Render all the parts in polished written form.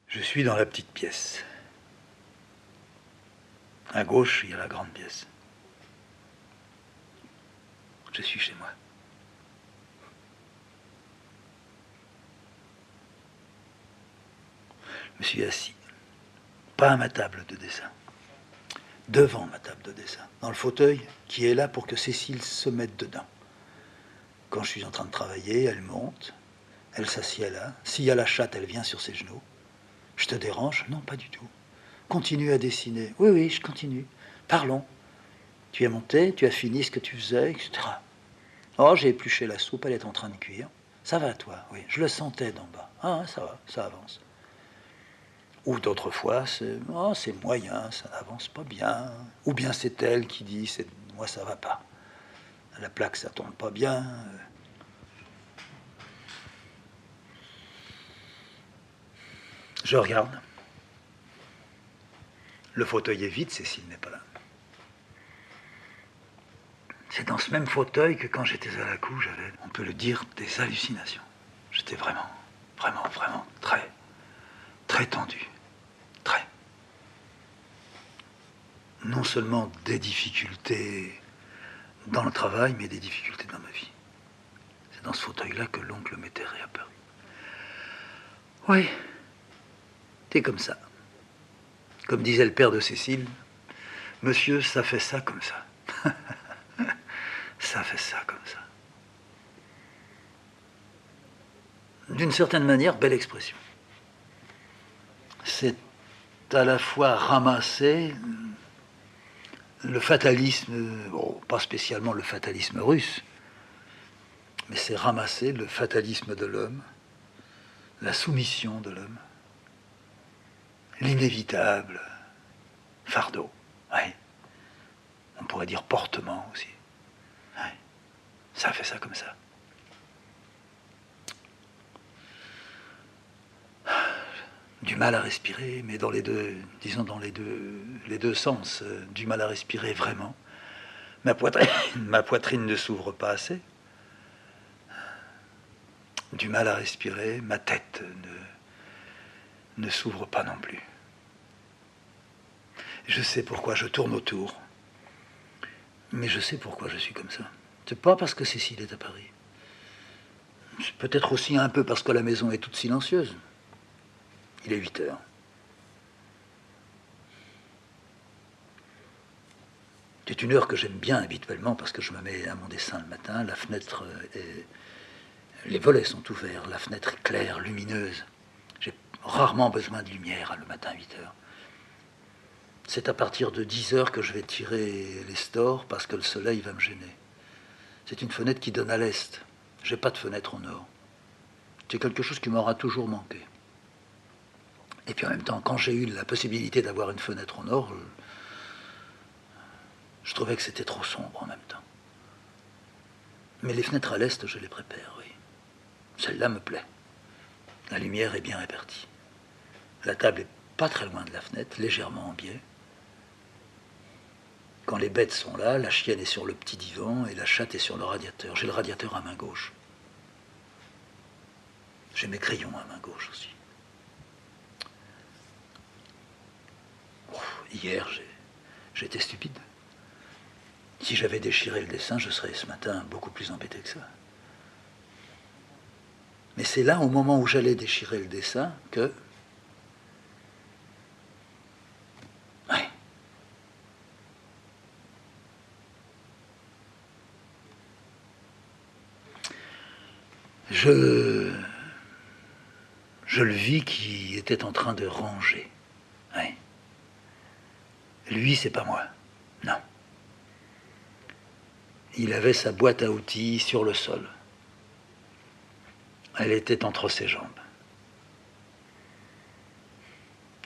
Je suis dans la petite pièce. À gauche, il y a la grande pièce. Je suis chez moi. Je me suis assis, pas à ma table de dessin, devant ma table de dessin, dans le fauteuil qui est là pour que Cécile se mette dedans. Quand je suis en train de travailler, elle monte, elle s'assied là. S'il y a la chatte, elle vient sur ses genoux. Je te dérange? Non, pas du tout. Continue à dessiner. Oui, oui, je continue. Parlons. Tu es monté, tu as fini ce que tu faisais, etc. Oh, j'ai épluché la soupe, elle est en train de cuire. Ça va, toi? Oui, je le sentais d'en bas. Ah, ça va, ça avance. Ou d'autres fois, c'est oh, c'est moyen, ça n'avance pas bien. Ou bien c'est elle qui dit moi ça va pas. La plaque ça tourne pas bien. Je regarde. Le fauteuil est vide, Cécile n'est pas là. C'est dans ce même fauteuil que quand j'étais à la cour, j'avais, on peut le dire, des hallucinations. J'étais vraiment, vraiment, vraiment très, très tendu. Très. Non seulement des difficultés dans le travail, mais des difficultés dans ma vie. C'est dans ce fauteuil-là que l'oncle m'était réapparu. Oui, t'es comme ça. Comme disait le père de Cécile, monsieur, ça fait ça comme ça. Ça fait ça comme ça. D'une certaine manière, belle expression. C'est à la fois ramasser le fatalisme, bon, pas spécialement le fatalisme russe, mais c'est ramasser le fatalisme de l'homme, la soumission de l'homme, l'inévitable fardeau. Ouais. On pourrait dire portement aussi. Ouais. Ça fait ça comme ça. Du mal à respirer, mais dans les deux, disons dans les deux sens, du mal à respirer vraiment. Ma poitrine ne s'ouvre pas assez. Du mal à respirer, ma tête ne s'ouvre pas non plus. Je sais pourquoi je tourne autour, mais je sais pourquoi je suis comme ça. C'est pas parce que Cécile est à Paris. C'est peut-être aussi un peu parce que la maison est toute silencieuse. Il est 8 heures. C'est une heure que j'aime bien habituellement parce que je me mets à mon dessin le matin, la fenêtre les volets sont ouverts, la fenêtre est claire, lumineuse. J'ai rarement besoin de lumière le matin à 8 heures. C'est à partir de 10 heures que je vais tirer les stores parce que le soleil va me gêner. C'est une fenêtre qui donne à l'est. J'ai pas de fenêtre au nord. C'est quelque chose qui m'aura toujours manqué. Et puis en même temps, quand j'ai eu la possibilité d'avoir une fenêtre au nord, je trouvais que c'était trop sombre en même temps. Mais les fenêtres à l'est, je les prépare, oui. Celle-là me plaît. La lumière est bien répartie. La table est pas très loin de la fenêtre, légèrement en biais. Quand les bêtes sont là, la chienne est sur le petit divan et la chatte est sur le radiateur. J'ai le radiateur à main gauche. J'ai mes crayons à main gauche aussi. Hier, j'étais stupide. Si j'avais déchiré le dessin, je serais ce matin beaucoup plus embêté que ça. Mais c'est là, au moment où j'allais déchirer le dessin, que... Ouais. Je le vis qui était en train de ranger. Ouais. Lui, c'est pas moi. Non. Il avait sa boîte à outils sur le sol. Elle était entre ses jambes.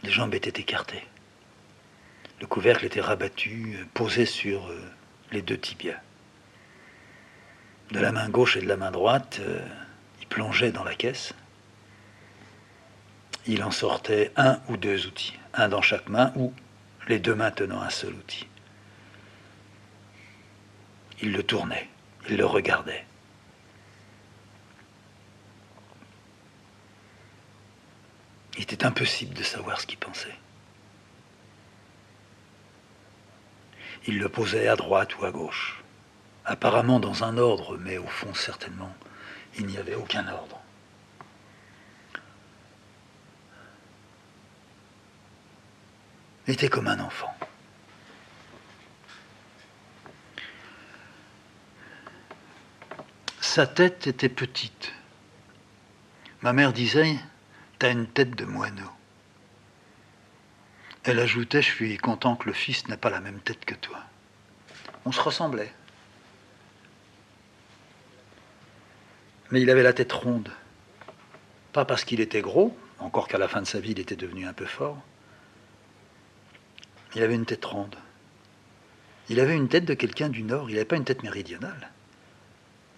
Les jambes étaient écartées. Le couvercle était rabattu, posé sur les deux tibias. De la main gauche et de la main droite, il plongeait dans la caisse. Il en sortait un ou deux outils, un dans chaque main ou les deux mains tenant un seul outil. Il le tournait, il le regardait. Il était impossible de savoir ce qu'il pensait. Il le posait à droite ou à gauche, apparemment dans un ordre, mais au fond, certainement, il n'y avait aucun ordre. Il était comme un enfant. Sa tête était petite. Ma mère disait « T'as une tête de moineau ». Elle ajoutait « Je suis content que le fils n'ait pas la même tête que toi ». On se ressemblait. Mais il avait la tête ronde. Pas parce qu'il était gros, encore qu'à la fin de sa vie il était devenu un peu fort. Il avait une tête ronde. Il avait une tête de quelqu'un du Nord. Il n'avait pas une tête méridionale.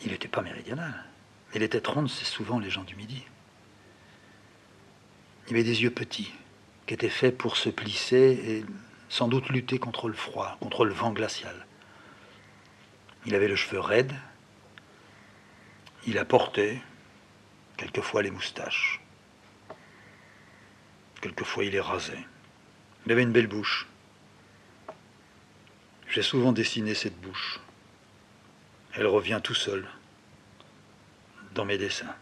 Il n'était pas méridional. Mais les têtes rondes, c'est souvent les gens du Midi. Il avait des yeux petits, qui étaient faits pour se plisser et sans doute lutter contre le froid, contre le vent glacial. Il avait le cheveu raide. Il apportait quelquefois les moustaches. Quelquefois il les rasait. Il avait une belle bouche. J'ai souvent dessiné cette bouche. Elle revient tout seule dans mes dessins.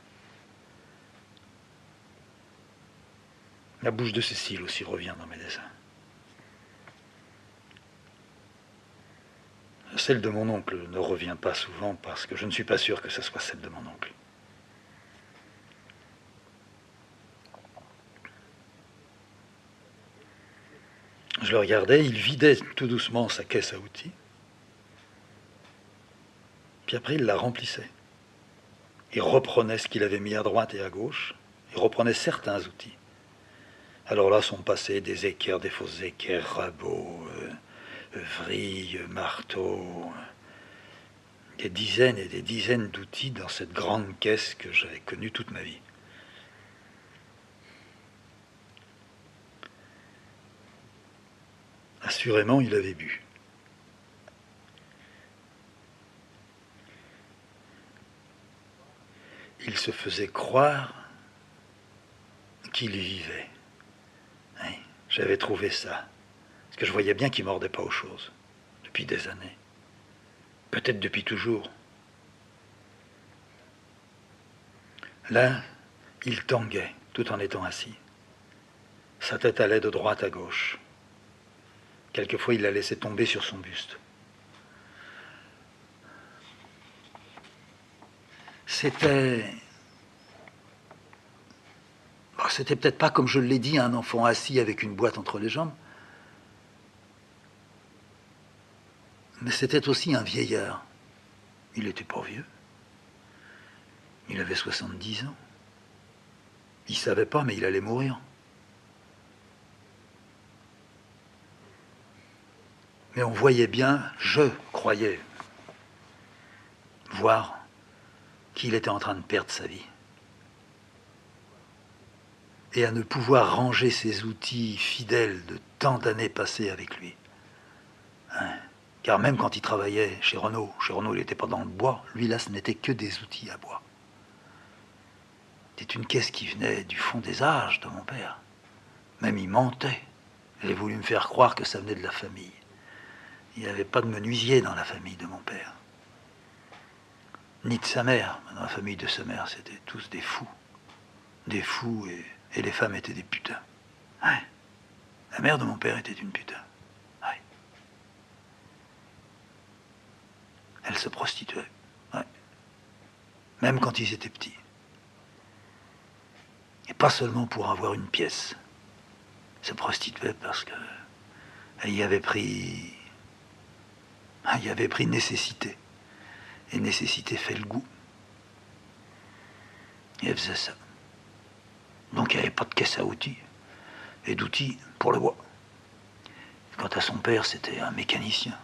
La bouche de Cécile aussi revient dans mes dessins. Celle de mon oncle ne revient pas souvent parce que je ne suis pas sûr que ce soit celle de mon oncle. Je le regardais, il vidait tout doucement sa caisse à outils. Puis après, il la remplissait. Il reprenait ce qu'il avait mis à droite et à gauche. Il reprenait certains outils. Alors là sont passés des équerres, des fausses équerres, rabots, vrilles, marteaux, des dizaines et des dizaines d'outils dans cette grande caisse que j'avais connue toute ma vie. Assurément, il avait bu. Il se faisait croire qu'il vivait. Oui, j'avais trouvé ça. Parce que je voyais bien qu'il ne mordait pas aux choses. Depuis des années. Peut-être depuis toujours. Là, il tanguait, tout en étant assis. Sa tête allait de droite à gauche. Quelquefois, il la laissait tomber sur son buste. C'était peut-être pas, comme je l'ai dit, un enfant assis avec une boîte entre les jambes, mais c'était aussi un vieillard. Il n'était pas vieux. Il avait 70 ans. Il ne savait pas, mais il allait mourir. Mais on voyait bien, je croyais voir qu'il était en train de perdre sa vie. Et à ne pouvoir ranger ses outils fidèles de tant d'années passées avec lui. Hein? Car même quand il travaillait chez Renault il n'était pas dans le bois, lui là ce n'était que des outils à bois. C'était une caisse qui venait du fond des âges de mon père. Même il mentait. Il avait voulu me faire croire que ça venait de la famille. Il n'y avait pas de menuisier dans la famille de mon père. Ni de sa mère. Dans la famille de sa mère, c'était tous des fous. Des fous et les femmes étaient des putains. Ouais. La mère de mon père était une putain. Ouais. Elle se prostituait. Ouais. Même quand ils étaient petits. Et pas seulement pour avoir une pièce. Elle se prostituait parce que elle y avait pris nécessité. Et nécessité fait le goût. Et elle faisait ça. Donc il n'y avait pas de caisse à outils. Et d'outils pour le bois. Quant à son père, c'était un mécanicien.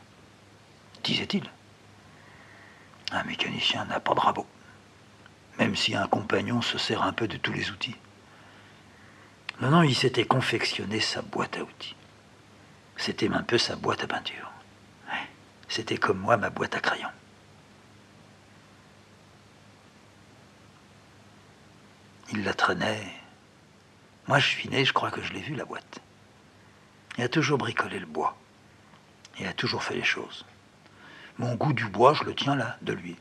Disait-il. Un mécanicien n'a pas de rabot. Même si un compagnon se sert un peu de tous les outils. Non, il s'était confectionné sa boîte à outils. C'était un peu sa boîte à peinture. C'était comme moi, ma boîte à crayons. Il la traînait Moi, je suis né, je crois que je l'ai vu, la boîte. Il a toujours bricolé le bois. Il a toujours fait les choses. Mon goût du bois, je le tiens là, de lui.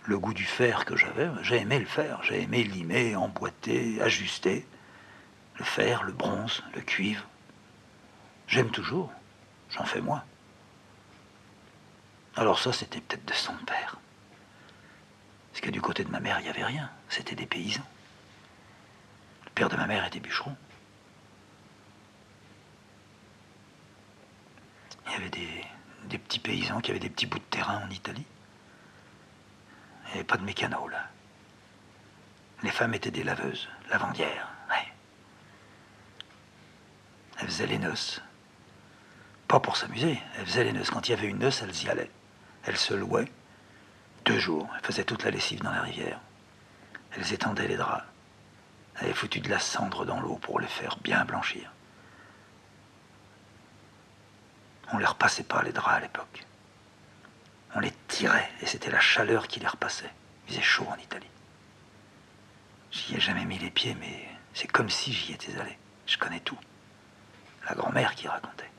Le goût du fer que j'avais, j'ai aimé le fer. J'ai aimé limer, emboîter, ajuster. Le fer, le bronze, le cuivre. J'aime toujours. J'en fais moins. Alors ça, c'était peut-être de son père. Parce que du côté de ma mère, il n'y avait rien. C'était des paysans. Le père de ma mère était bûcheron. Il y avait des petits paysans qui avaient des petits bouts de terrain en Italie. Il n'y avait pas de mécano, là. Les femmes étaient des laveuses, lavandières, ouais. Elles faisaient les noces. Pas pour s'amuser, elles faisaient les noces. Quand il y avait une noce, elles y allaient. Elles se louaient. 2 jours, elles faisaient toute la lessive dans la rivière. Elles étendaient les draps. Elles avaient foutu de la cendre dans l'eau pour les faire bien blanchir. On ne les repassait pas, les draps, à l'époque. On les tirait, et c'était la chaleur qui les repassait. Il faisait chaud en Italie. J'y ai jamais mis les pieds, mais c'est comme si j'y étais allé. Je connais tout. La grand-mère qui racontait.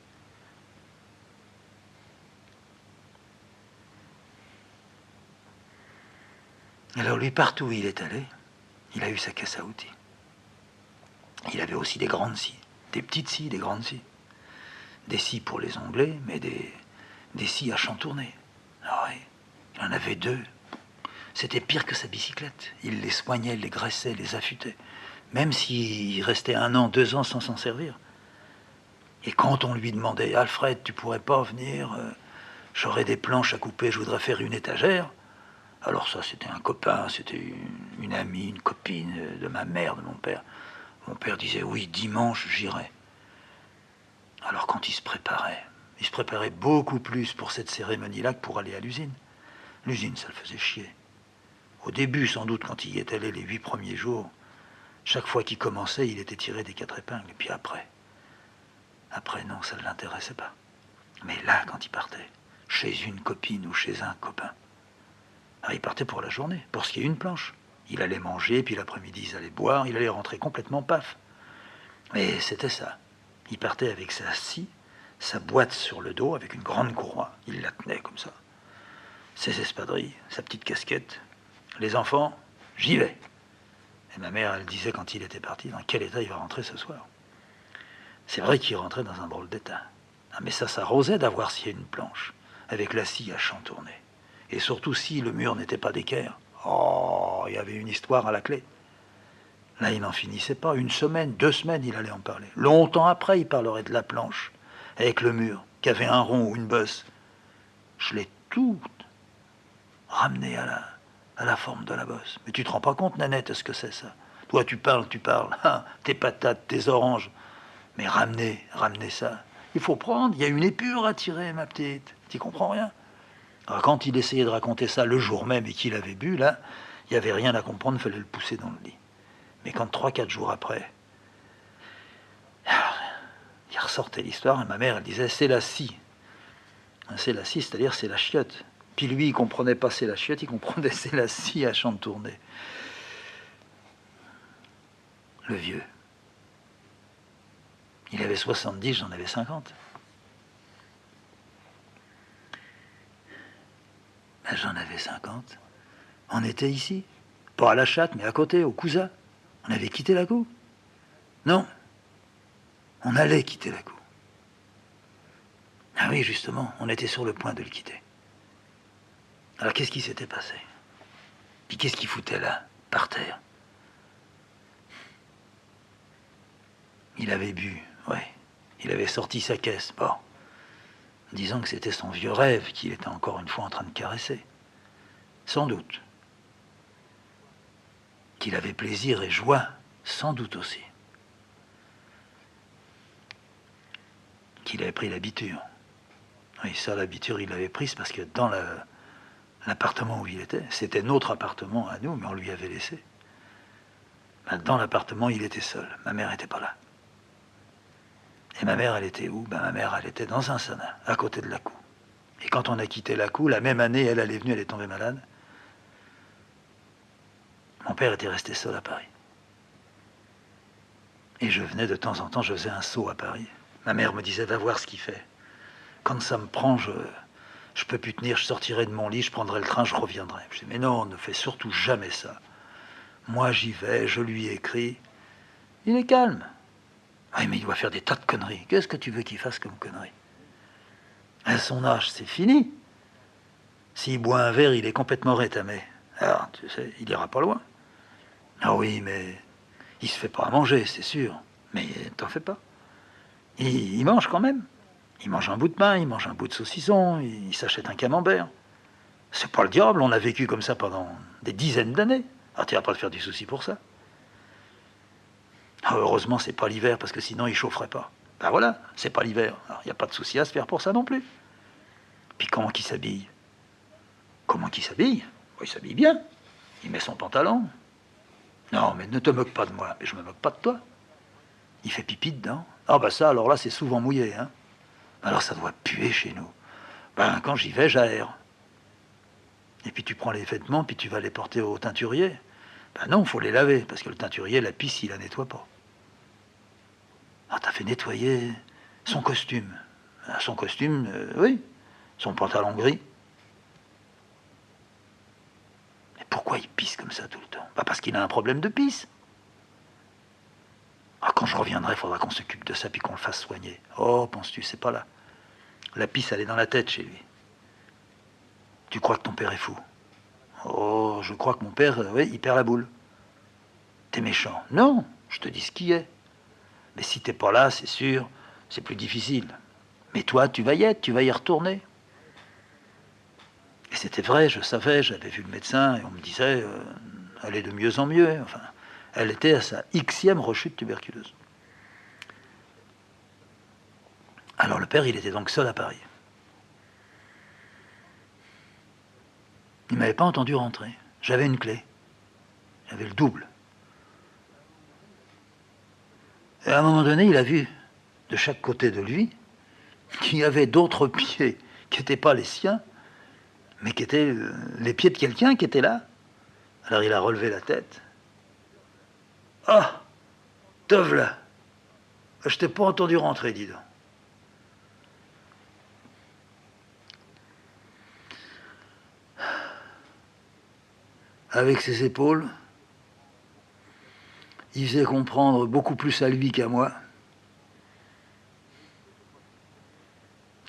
Alors lui, partout où il est allé, il a eu sa caisse à outils. Il avait aussi des grandes scies, des petites scies, des grandes scies. Des scies pour les onglets, mais des scies à chantourner. Ah oui, il en avait 2. C'était pire que sa bicyclette. Il les soignait, les graissait, les affûtait. Même s'il restait 1 an, 2 ans sans s'en servir. Et quand on lui demandait « Alfred, tu pourrais pas venir j'aurais des planches à couper, je voudrais faire une étagère. » Alors ça, c'était un copain, c'était une amie, une copine de ma mère, de mon père. Mon père disait « Oui, dimanche, j'irai. » Alors quand il se préparait beaucoup plus pour cette cérémonie-là que pour aller à l'usine. L'usine, ça le faisait chier. Au début, sans doute, quand il y est allé les 8 premiers jours, chaque fois qu'il commençait, il était tiré des 4 épingles. Et puis après, non, ça ne l'intéressait pas. Mais là, quand il partait, chez une copine ou chez un copain, alors il partait pour la journée, pour skier une planche. Il allait manger, puis l'après-midi, il allait boire, il allait rentrer complètement paf. Mais c'était ça. Il partait avec sa scie, sa boîte sur le dos, avec une grande courroie. Il la tenait comme ça. Ses espadrilles, sa petite casquette. Les enfants, j'y vais. Et ma mère, elle disait quand il était parti, dans quel état il va rentrer ce soir. C'est vrai qu'il rentrait dans un drôle d'état. Ah, mais ça s'arrosait d'avoir scié une planche, avec la scie à chantourner. Et surtout si le mur n'était pas d'équerre. Oh, il y avait une histoire à la clé. Là, il n'en finissait pas. 1 semaine, 2 semaines, il allait en parler. Longtemps après, il parlerait de la planche, avec le mur, qui avait un rond ou une bosse. Je l'ai tout ramené à la forme de la bosse. Mais tu te rends pas compte, Nanette, ce que c'est ça? Toi, tu parles, ah, tes patates, tes oranges. Mais ramenez ça. Il faut prendre, il y a une épure à tirer, ma petite. Tu comprends rien? Alors, quand il essayait de raconter ça le jour même et qu'il avait bu, là, il n'y avait rien à comprendre, il fallait le pousser dans le lit. Mais quand 3-4 jours après, il ressortait l'histoire, et ma mère, elle disait, c'est la scie. C'est la scie, c'est-à-dire c'est la chiotte. Puis lui, il comprenait pas c'est la chiotte, il comprenait c'est la scie à chantourner. Le vieux. Il avait 70, j'en avais 50. Ben, j'en avais 50. On était ici. Pas à la Chatte, mais à côté, au Cousin. On avait quitté la cour. Non. On allait quitter la cour. Ah oui, justement, on était sur le point de le quitter. Alors qu'est-ce qui s'était passé? Puis qu'est-ce qu'il foutait là, par terre? Il avait bu, ouais. Il avait sorti sa caisse, bon. Disant que c'était son vieux rêve qu'il était encore une fois en train de caresser. Sans doute. Qu'il avait plaisir et joie, sans doute aussi. Qu'il avait pris l'habitude. Oui, ça, l'habitude, il l'avait prise parce que dans l'appartement où il était, c'était notre appartement à nous, mais on lui avait laissé. Dans l'appartement, il était seul. Ma mère n'était pas là. Et ma mère, elle était où? Ma mère, elle était dans un sauna, à côté de la cour. Et quand on a quitté la cour, la même année, elle est venue, elle est tombée malade. Mon père était resté seul à Paris. Et je venais de temps en temps, je faisais un saut à Paris. Ma mère me disait, va voir ce qu'il fait. Quand ça me prend, je peux plus tenir, je sortirai de mon lit, je prendrai le train, je reviendrai. Je dis, mais non, ne fais surtout jamais ça. Moi, j'y vais, je lui écris. Il est calme. Oui, mais il doit faire des tas de conneries. Qu'est-ce que tu veux qu'il fasse comme conneries? À son âge, c'est fini. S'il boit un verre, il est complètement rétamé. Alors, tu sais, il ira pas loin. Ah oui, mais il se fait pas à manger, c'est sûr. Mais t'en fais pas. Il mange quand même. Il mange un bout de pain, il mange un bout de saucisson, il s'achète un camembert. C'est pas le diable, on a vécu comme ça pendant des dizaines d'années. Ah, tu vas pas te faire du souci pour ça. Ah, heureusement, c'est pas l'hiver, parce que sinon, il chaufferait pas. Ben voilà, c'est pas l'hiver. Alors, il n'y a pas de souci à se faire pour ça non plus. Puis comment qu'il s'habille? Comment qu'il s'habille? Il s'habille bien. Il met son pantalon. Non, mais ne te moque pas de moi. Mais je me moque pas de toi. Il fait pipi dedans. Ah bah ça, alors là, c'est souvent mouillé. Hein. Alors ça doit puer chez nous. Ben, quand j'y vais, j'aère. Et puis tu prends les vêtements, puis tu vas les porter au teinturier. Ben non, il faut les laver, parce que le teinturier, la pisse, il la nettoie pas. Ah, t'as fait nettoyer son costume. Son costume, oui. Son pantalon gris. Mais pourquoi il pisse comme ça tout le temps? Bah parce qu'il a un problème de pisse. Ah, quand je reviendrai, il faudra qu'on s'occupe de ça, puis qu'on le fasse soigner. Oh, penses-tu, c'est pas là. La pisse, elle est dans la tête chez lui. Tu crois que ton père est fou? Oh, je crois que mon père, oui, il perd la boule. T'es méchant. Non, je te dis ce qui est. Mais si t'es pas là, c'est sûr, c'est plus difficile. Mais toi, tu vas y être, tu vas y retourner. Et c'était vrai, je savais, j'avais vu le médecin, et on me disait, elle est de mieux en mieux. Enfin, elle était à sa Xème rechute tuberculeuse. Alors le père, il était donc seul à Paris. Il ne m'avait pas entendu rentrer. J'avais une clé. J'avais le double. Et à un moment donné, il a vu, de chaque côté de lui, qu'il y avait d'autres pieds qui n'étaient pas les siens, mais qui étaient les pieds de quelqu'un qui était là. Alors il a relevé la tête. Ah, te v'là. Je t'ai pas entendu rentrer, dis donc. Avec ses épaules, il faisait comprendre beaucoup plus à lui qu'à moi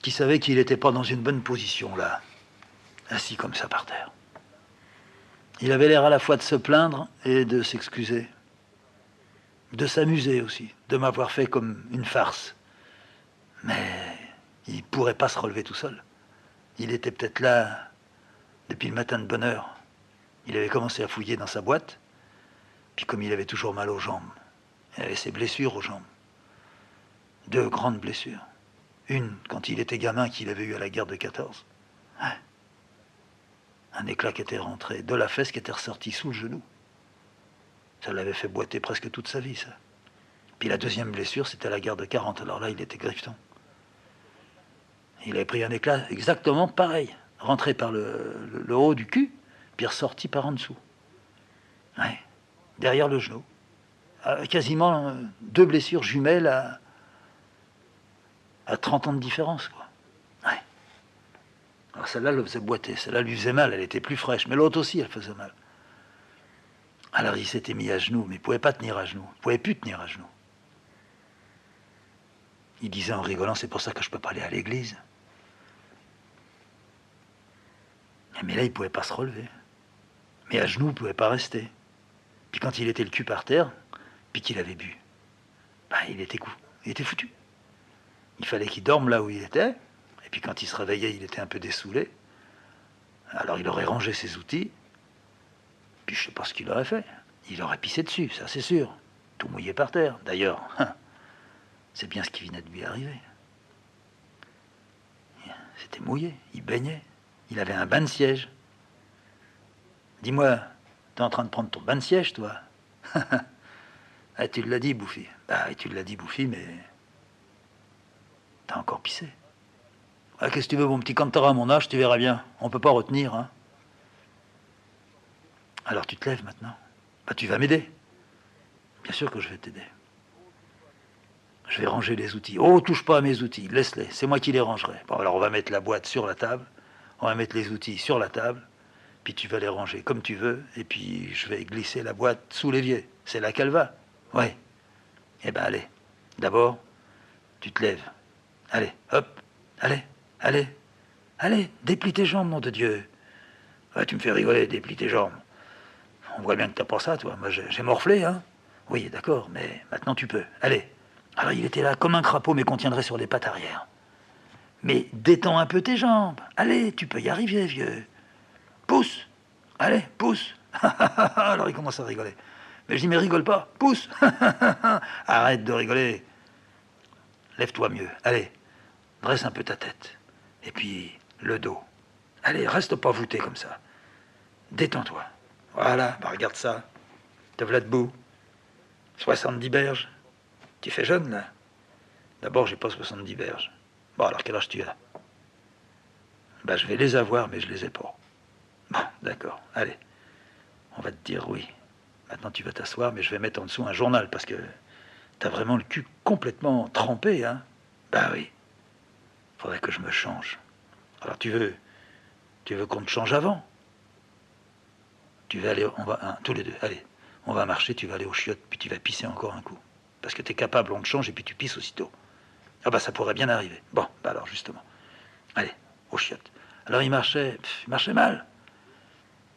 qu'il savait qu'il n'était pas dans une bonne position là, assis comme ça par terre. Il avait l'air à la fois de se plaindre et de s'excuser, de s'amuser aussi, de m'avoir fait comme une farce. Mais il ne pourrait pas se relever tout seul. Il était peut-être là depuis le matin de bonne heure. Il avait commencé à fouiller dans sa boîte, puis comme il avait toujours mal aux jambes, il avait ses blessures aux jambes. 2 grandes blessures. Une, quand il était gamin, qu'il avait eu à la guerre de 14. Ouais. Un éclat qui était rentré de la fesse qui était ressorti sous le genou. Ça l'avait fait boiter presque toute sa vie, ça. Puis la deuxième blessure, c'était à la guerre de 40. Alors là, il était grifton. Il avait pris un éclat exactement pareil, rentré par le haut du cul, puis ressorti par en dessous. Ouais. Derrière le genou. Quasiment 2 blessures jumelles à 30 ans de différence, quoi. Ouais. Alors celle-là le faisait boiter, celle-là lui faisait mal, elle était plus fraîche, mais l'autre aussi, elle faisait mal. Alors il s'était mis à genoux, mais il ne pouvait pas tenir à genoux, il ne pouvait plus tenir à genoux. Il disait en rigolant, c'est pour ça que je ne peux pas aller à l'église. Mais là, il ne pouvait pas se relever. Mais à genoux, il ne pouvait pas rester. Puis quand il était le cul par terre, puis qu'il avait bu, ben, il était foutu. Il fallait qu'il dorme là où il était, et puis quand il se réveillait, il était un peu dessoulé. Alors il aurait rangé ses outils, puis je ne sais pas ce qu'il aurait fait. Il aurait pissé dessus, ça c'est sûr. Tout mouillé par terre. D'ailleurs, c'est bien ce qui venait de lui arriver. C'était mouillé, il baignait. Il avait un bain de siège. Dis-moi, t'es en train de prendre ton bain de siège, toi? Ah, tu l'as dit, Bouffi. Bah, tu l'as dit, Bouffi, mais t'as encore pissé. Ah, qu'est-ce que tu veux, mon petit, quand t'auras à mon âge, tu verras bien. On peut pas retenir, hein. Alors tu te lèves maintenant. Bah, tu vas m'aider. Bien sûr que je vais t'aider. vais ranger les outils. Oh, touche pas à mes outils, laisse-les, c'est moi qui les rangerai. Bon, alors on va mettre la boîte sur la table, on va mettre les outils sur la table, puis tu vas les ranger comme tu veux, et puis je vais glisser la boîte sous l'évier. C'est là qu'elle va. Oui. Eh ben allez, d'abord, tu te lèves. Allez, hop, allez, allez, allez, déplie tes jambes, nom de Dieu. Ouais, tu me fais rigoler, déplie tes jambes. On voit bien que t'as pas ça, toi. Moi, j'ai morflé, hein. Oui, d'accord, mais maintenant tu peux. Allez. Alors il était là comme un crapaud, mais qu'on tiendrait sur les pattes arrière. Mais détends un peu tes jambes. Allez, tu peux y arriver, vieux. Pousse. Allez, pousse. Alors il commence à rigoler. Mais je dis, mais rigole pas. Pousse. Arrête de rigoler. Lève-toi mieux. Allez, dresse un peu ta tête. Et puis le dos. Allez, reste pas voûté comme ça. Détends-toi. Voilà, bah regarde ça. Te voilà debout. 70 berges. Tu fais jeune, là. D'abord, j'ai pas 70 berges. Bon, alors quel âge tu as? Ben, je vais les avoir, mais je les ai pas. Bon, d'accord. Allez, on va te dire oui. Maintenant, tu vas t'asseoir, mais je vais mettre en dessous un journal, parce que t'as vraiment le cul complètement trempé, hein? Ben oui. Faudrait que je me change. Alors, tu veux qu'on te change avant? Tu vas aller, on va, hein, tous les deux, allez. On va marcher, tu vas aller aux chiottes, puis tu vas pisser encore un coup. Parce que t'es capable, on te change, et puis tu pisses aussitôt. Ah bah ça pourrait bien arriver. Bon, bah alors justement. Allez, aux chiottes. Alors il marchait mal.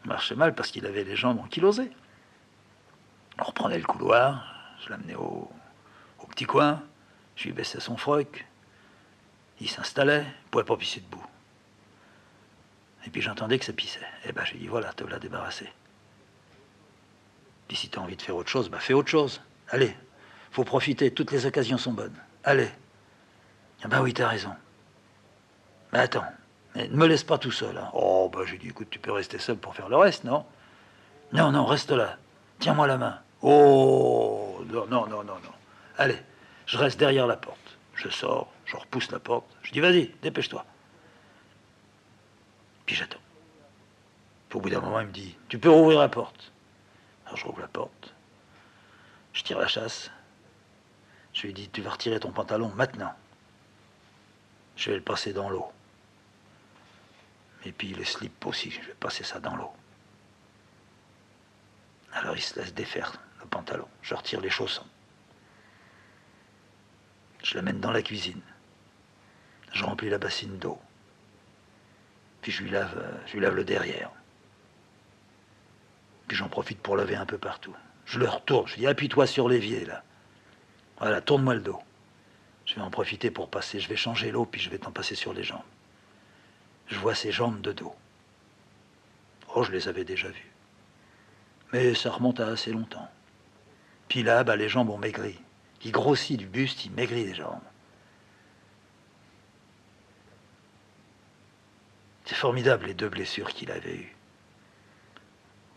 Il marchait mal parce qu'il avait les jambes ankylosées. On reprenait le couloir, je l'amenais au petit coin, je lui baissais son froc, il s'installait, il pouvait pas pisser debout. Et puis j'entendais que ça pissait. Et ben j'ai dit voilà, te voilà débarrassé. Puis si tu as envie de faire autre chose, bah fais autre chose. Allez, faut profiter, toutes les occasions sont bonnes. Allez. Ah bah oui, t'as raison. Mais attends, mais ne me laisse pas tout seul. Hein. Oh, bah j'ai dit, écoute, tu peux rester seul pour faire le reste, non? Non, non, reste là. Tiens-moi la main. Oh, non, non, non, non, non. Allez, je reste derrière la porte. Je sors, je repousse la porte. Je dis, vas-y, dépêche-toi. Puis j'attends. Puis au bout d'un moment, il me dit, tu peux rouvrir la porte. Alors je rouvre la porte. Je tire la chasse. Je lui dis, tu vas retirer ton pantalon maintenant. Je vais le passer dans l'eau. Et puis le slip aussi, je vais passer ça dans l'eau. Alors il se laisse défaire le pantalon. Je retire les chaussons. Je l'amène dans la cuisine. Je remplis la bassine d'eau. Puis je lui lave le derrière. Puis j'en profite pour laver un peu partout. Je le retourne. Je dis appuie-toi sur l'évier là. Voilà, tourne-moi le dos. Je vais en profiter pour passer. Je vais changer l'eau puis je vais t'en passer sur les jambes. Je vois ses jambes de dos. Oh, je les avais déjà vues. Mais ça remonte à assez longtemps. Puis là, bah, les jambes ont maigri. Il grossit du buste, il maigrit des jambes. C'est formidable les deux blessures qu'il avait eues.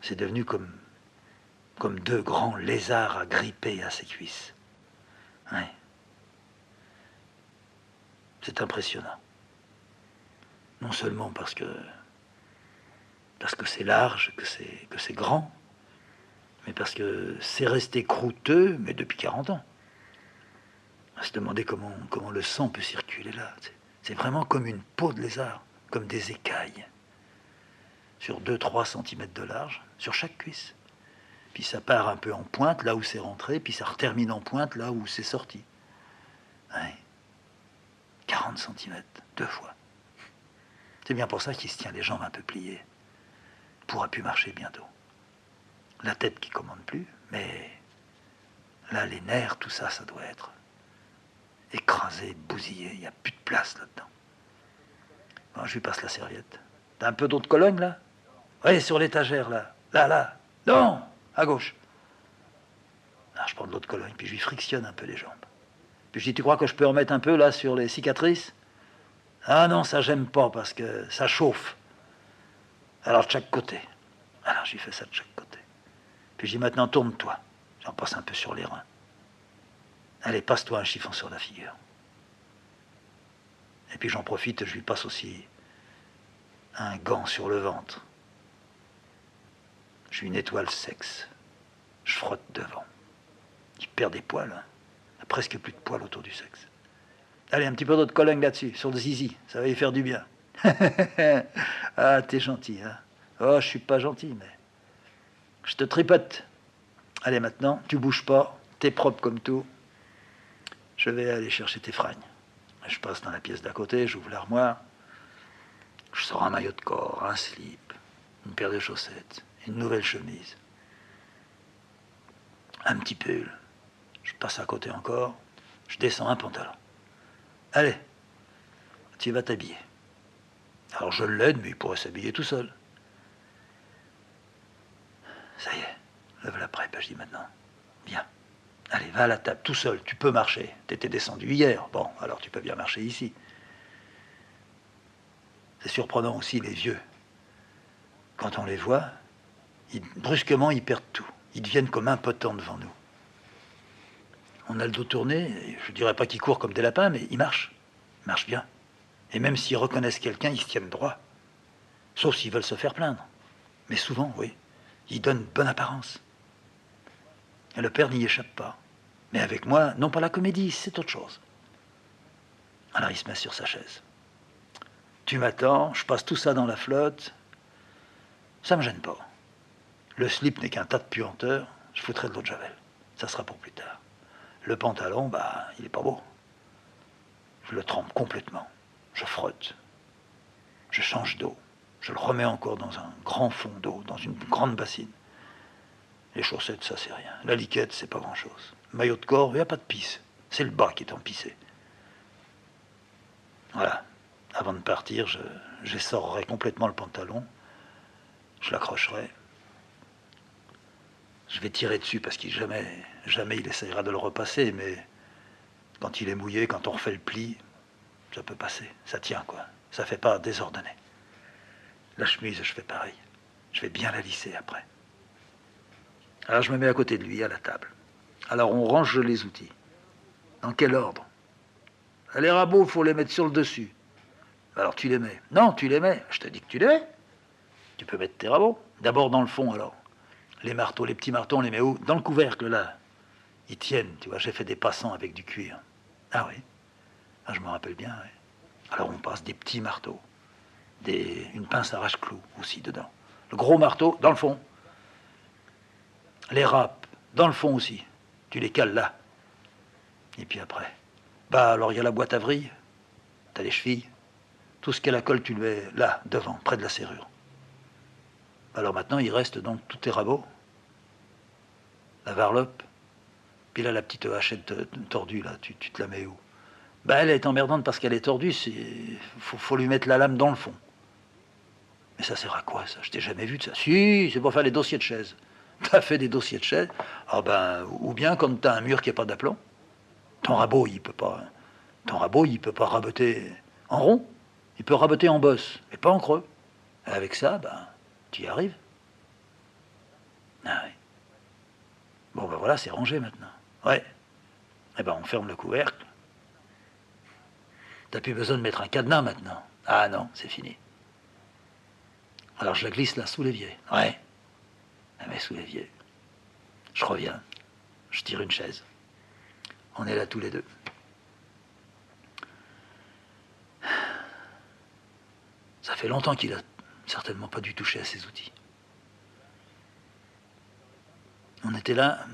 C'est devenu comme deux grands lézards agrippés à ses cuisses. Ouais. C'est impressionnant. Non seulement parce que c'est large, que c'est grand, mais parce que c'est resté croûteux, mais depuis 40 ans. On se demander comment le sang peut circuler là. C'est vraiment comme une peau de lézard, comme des écailles, sur 2-3 cm de large, sur chaque cuisse. Puis ça part un peu en pointe, là où c'est rentré, puis ça retermine en pointe, là où c'est sorti. Ouais. 40 cm, 2 fois. C'est bien pour ça qu'il se tient les jambes un peu pliées. Il pourra plus marcher bientôt. La tête qui commande plus, mais là, les nerfs, tout ça, ça doit être écrasé, bousillé. Il n'y a plus de place là-dedans. Bon, je lui passe la serviette. T'as un peu d'eau de Cologne, là? Oui, sur l'étagère, là. Là, là. Non, à gauche. Alors, je prends de l'eau de Cologne, puis je lui frictionne un peu les jambes. Puis je dis, tu crois que je peux en mettre un peu, là, sur les cicatrices? Ah non, ça, j'aime pas, parce que ça chauffe. Alors, de chaque côté. Alors, je lui fais ça de chaque côté. Puis je dis, maintenant, tourne-toi. J'en passe un peu sur les reins. Allez, passe-toi un chiffon sur la figure. Et puis j'en profite, je lui passe aussi un gant sur le ventre. Je lui nettoie le sexe. Je frotte devant. Il perd des poils. Hein. presque plus de poils autour du sexe. Allez, un petit peu d'eau de Cologne là-dessus, sur le zizi, ça va y faire du bien. Ah, t'es gentil, hein. Oh, je suis pas gentil, mais je te tripote. Allez, maintenant, tu bouges pas, t'es propre comme tout. Je vais aller chercher tes fringues. Je passe dans la pièce d'à côté, j'ouvre l'armoire. Je sors un maillot de corps, un slip, une paire de chaussettes, une nouvelle chemise, un petit pull. Je passe à côté encore, je descends un pantalon. Allez, tu vas t'habiller. Alors je l'aide, mais il pourrait s'habiller tout seul. Ça y est, lève la prête, je dis maintenant. Viens. Allez, va à la table, tout seul, tu peux marcher. T'étais descendu hier, bon, alors tu peux bien marcher ici. C'est surprenant aussi, les vieux. Quand on les voit, brusquement, ils perdent tout. Ils deviennent comme impotents devant nous. On a le dos tourné, je ne dirais pas qu'ils courent comme des lapins, mais ils marchent bien. Et même s'ils reconnaissent quelqu'un, ils se tiennent droit. Sauf s'ils veulent se faire plaindre. Mais souvent, oui, ils donnent bonne apparence. Et le père n'y échappe pas. Mais avec moi, non pas la comédie, c'est autre chose. Alors il se met sur sa chaise. Tu m'attends, je passe tout ça dans la flotte. Ça me gêne pas. Le slip n'est qu'un tas de puanteur, je foutrai de l'eau de javel. Ça sera pour plus tard. Le pantalon, bah, il est pas beau. Je le trempe complètement. Je frotte. Je change d'eau. Je le remets encore dans un grand fond d'eau, dans une grande bassine. Les chaussettes, ça c'est rien. La liquette, c'est pas grand-chose. Maillot de corps, il n'y a pas de pisse. C'est le bas qui est empissé. Voilà. Avant de partir, j'essorerai complètement le pantalon. Je l'accrocherai. Je vais tirer dessus parce qu'il jamais il essayera de le repasser, mais quand il est mouillé, quand on refait le pli, ça peut passer. Ça tient, quoi. Ça fait pas désordonné. La chemise, je fais pareil. Je vais bien la lisser après. Alors je me mets à côté de lui, à la table. Alors on range les outils. Dans quel ordre? Les rabots, il faut les mettre sur le dessus. Alors tu les mets. Non, tu les mets. Je te dis que tu les mets. Tu peux mettre tes rabots. D'abord dans le fond, alors. Les marteaux, les petits marteaux, on les met où? Dans le couvercle, là. Ils tiennent, tu vois. J'ai fait des passants avec du cuir. Ah oui. Ah, je me rappelle bien, oui. Alors on passe des petits marteaux. Une pince arrache-clous aussi dedans. Le gros marteau, dans le fond. Les râpes, dans le fond aussi. Tu les cales là. Et puis après. Bah alors il y a la boîte à vrille. T'as les chevilles. Tout ce qu'elle a colle, tu le mets là, devant, près de la serrure. Alors maintenant, il reste donc tous tes rabots. La varlope. Puis là, la petite hachette tordue, là, tu te la mets où? Bah elle est emmerdante parce qu'elle est tordue. Faut lui mettre la lame dans le fond. Mais ça sert à quoi, ça? Je t'ai jamais vu de ça. Si, c'est pour faire les dossiers de chaises. T'as fait des dossiers de chaises? Ah ben, ou bien quand t'as un mur qui n'a pas d'aplomb. Ton rabot, il peut pas. Ton rabot, il peut pas raboter en rond. Il peut raboter en bosse, mais pas en creux. Et avec ça, ben, tu y arrives. Ah oui. Bon, ben voilà, c'est rangé maintenant. Ouais. Eh ben, on ferme le couvercle. T'as plus besoin de mettre un cadenas maintenant. Ah non, c'est fini. Alors je la glisse là, sous l'évier. Ouais. Elle met sous l'évier. Je reviens. Je tire une chaise. On est là tous les deux. Ça fait longtemps qu'il a certainement pas dû toucher à ses outils. On était là.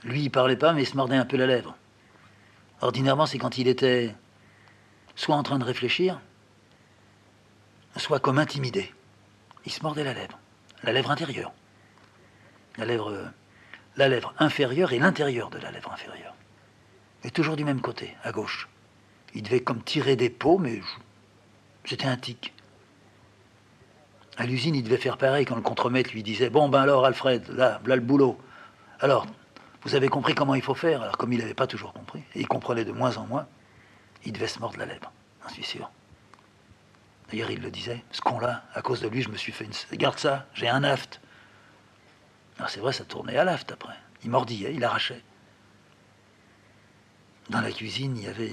Lui, il parlait pas, mais il se mordait un peu la lèvre. Ordinairement, c'est quand il était soit en train de réfléchir, soit comme intimidé. Il se mordait la lèvre intérieure, la lèvre inférieure et l'intérieur de la lèvre inférieure. Et toujours du même côté, à gauche. Il devait comme tirer des peaux, mais c'était un tic. À l'usine, il devait faire pareil quand le contremaître lui disait « Bon, ben alors, Alfred, là le boulot. Alors, vous avez compris comment il faut faire ?» Alors, comme il n'avait pas toujours compris, et il comprenait de moins en moins, il devait se mordre la lèvre, j'en suis sûr. D'ailleurs, il le disait, ce con-là, à cause de lui, je me suis fait une... Garde ça, j'ai un aft. Alors c'est vrai, ça tournait à l'aft après. Il mordillait, il arrachait. Dans la cuisine, il y avait